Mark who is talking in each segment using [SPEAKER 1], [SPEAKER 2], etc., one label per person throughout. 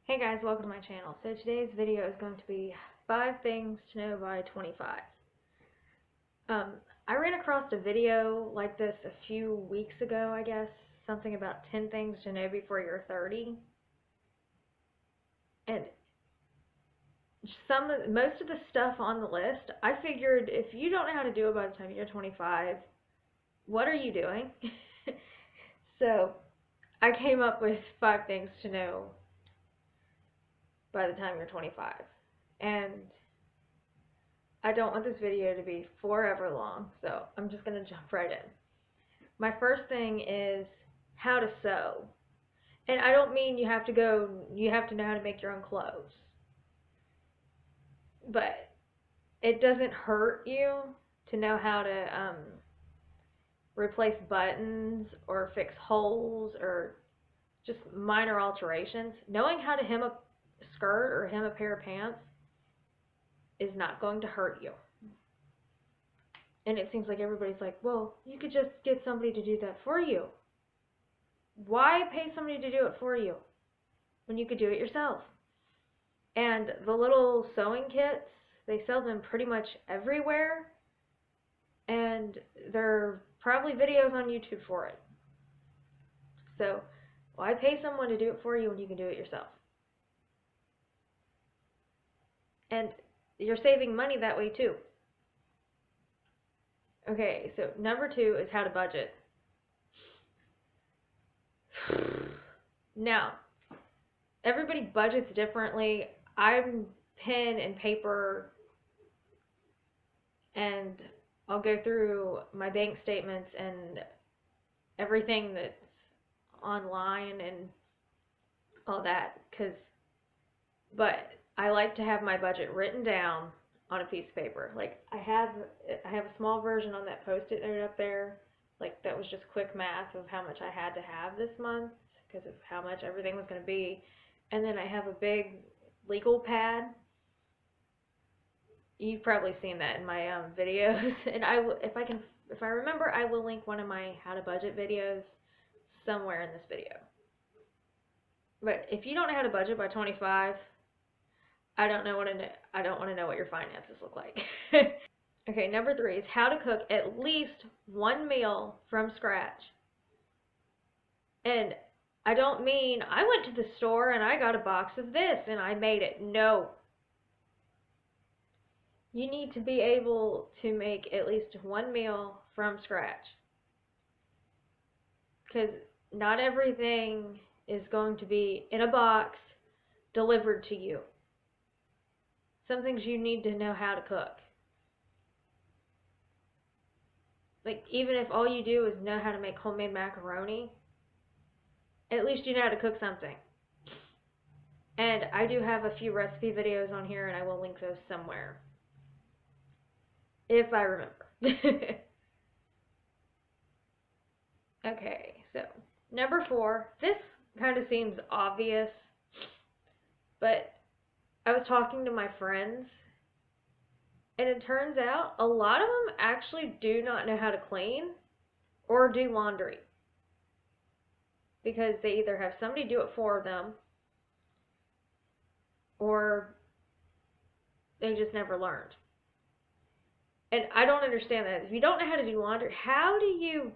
[SPEAKER 1] Hey guys, welcome to my channel. So today's video is going to be 5 things to know by 25. Um, I ran across a video like this a few weeks ago, I guess. Something about 10 things to know before you're 30. And most of the stuff on the list, I figured if you don't know how to do it by the time you're 25, what are you doing? So I came up with 5 things to know by the time you're 25. And I don't want this video to be forever long, so I'm just going to jump right in. My first thing is how to sew. And I don't mean you have to know how to make your own clothes. But it doesn't hurt you to know how to replace buttons or fix holes or just minor alterations. Knowing how to hem a skirt or hem a pair of pants is not going to hurt you. And it seems like everybody's like, well, you could just get somebody to do that for you. Why pay somebody to do it for you when you could do it yourself? And the little sewing kits, they sell them pretty much everywhere. And there are probably videos on YouTube for it. So why pay someone to do it for you when you can do it yourself? And you're saving money that way too. Okay, so number 2 is how to budget. Now, everybody budgets differently. I'm pen and paper, and I'll go through my bank statements and everything that's online and all that, but I like to have my budget written down on a piece of paper. Like I have a small version on that Post-it note up there. Like that was just quick math of how much I had to have this month because of how much everything was going to be. And then I have a big legal pad. You've probably seen that in my videos. And if I remember, I will link one of my how to budget videos somewhere in this video. But if you don't know how to budget by 25, I don't want to know what your finances look like. Okay, number 3 is how to cook at least one meal from scratch. And I don't mean I went to the store and I got a box of this and I made it. No. You need to be able to make at least one meal from scratch. Because not everything is going to be in a box delivered to you. Some things you need to know how to cook. Like, even if all you do is know how to make homemade macaroni, at least you know how to cook something. And I do have a few recipe videos on here, and I will link those somewhere. If I remember. Okay, so number 4. This kind of seems obvious, but I was talking to my friends, and it turns out a lot of them actually do not know how to clean or do laundry. Because they either have somebody do it for them, or they just never learned. And I don't understand that. If you don't know how to do laundry, how do you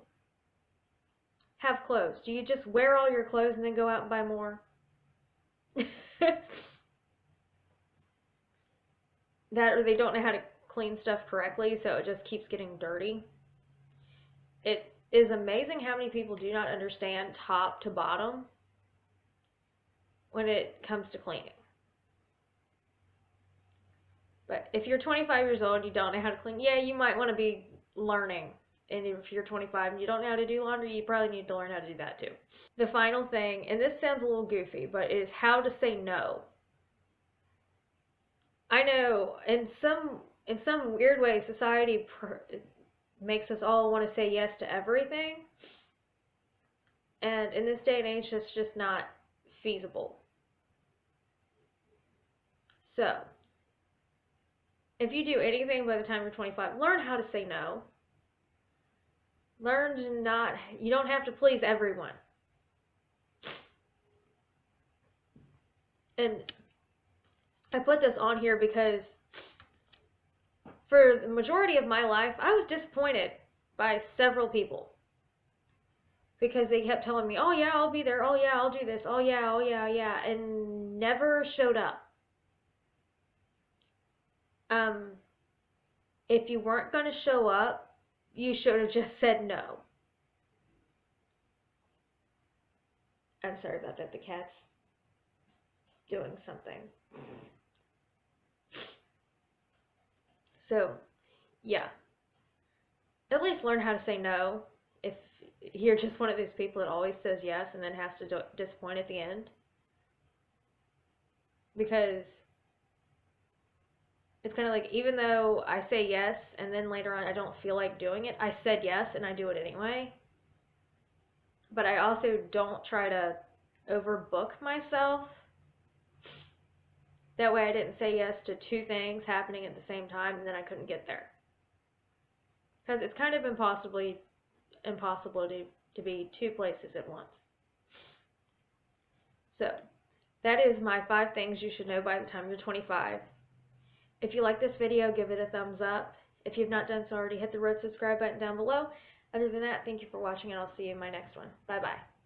[SPEAKER 1] have clothes? Do you just wear all your clothes and then go out and buy more? That, or they don't know how to clean stuff correctly, so it just keeps getting dirty. It is amazing how many people do not understand top to bottom when it comes to cleaning. But if you're 25 years old and you don't know how to clean, yeah, you might want to be learning. And if you're 25 and you don't know how to do laundry, you probably need to learn how to do that too. The final thing, and this sounds a little goofy, but is how to say no. I know in some weird way society makes us all want to say yes to everything. And in this day and age, it's just not feasible. So, if you do anything by the time you're 25, learn how to say no. Learn to you don't have to please everyone. And I put this on here because for the majority of my life, I was disappointed by several people because they kept telling me, "Oh yeah, I'll be there. Oh yeah, I'll do this. Oh yeah, oh yeah, yeah," and never showed up. If you weren't going to show up, you should have just said no. I'm sorry about that. The cat's doing something. So, yeah. At least learn how to say no if you're just one of those people that always says yes and then has to disappoint at the end. Because it's kind of like, even though I say yes and then later on I don't feel like doing it, I said yes and I do it anyway. But I also don't try to overbook myself. That way I didn't say yes to two things happening at the same time and then I couldn't get there. Because it's kind of impossible to be two places at once. So, that is my 5 things you should know by the time you're 25. If you like this video, give it a thumbs up. If you've not done so already, hit the red subscribe button down below. Other than that, thank you for watching, and I'll see you in my next one. Bye-bye.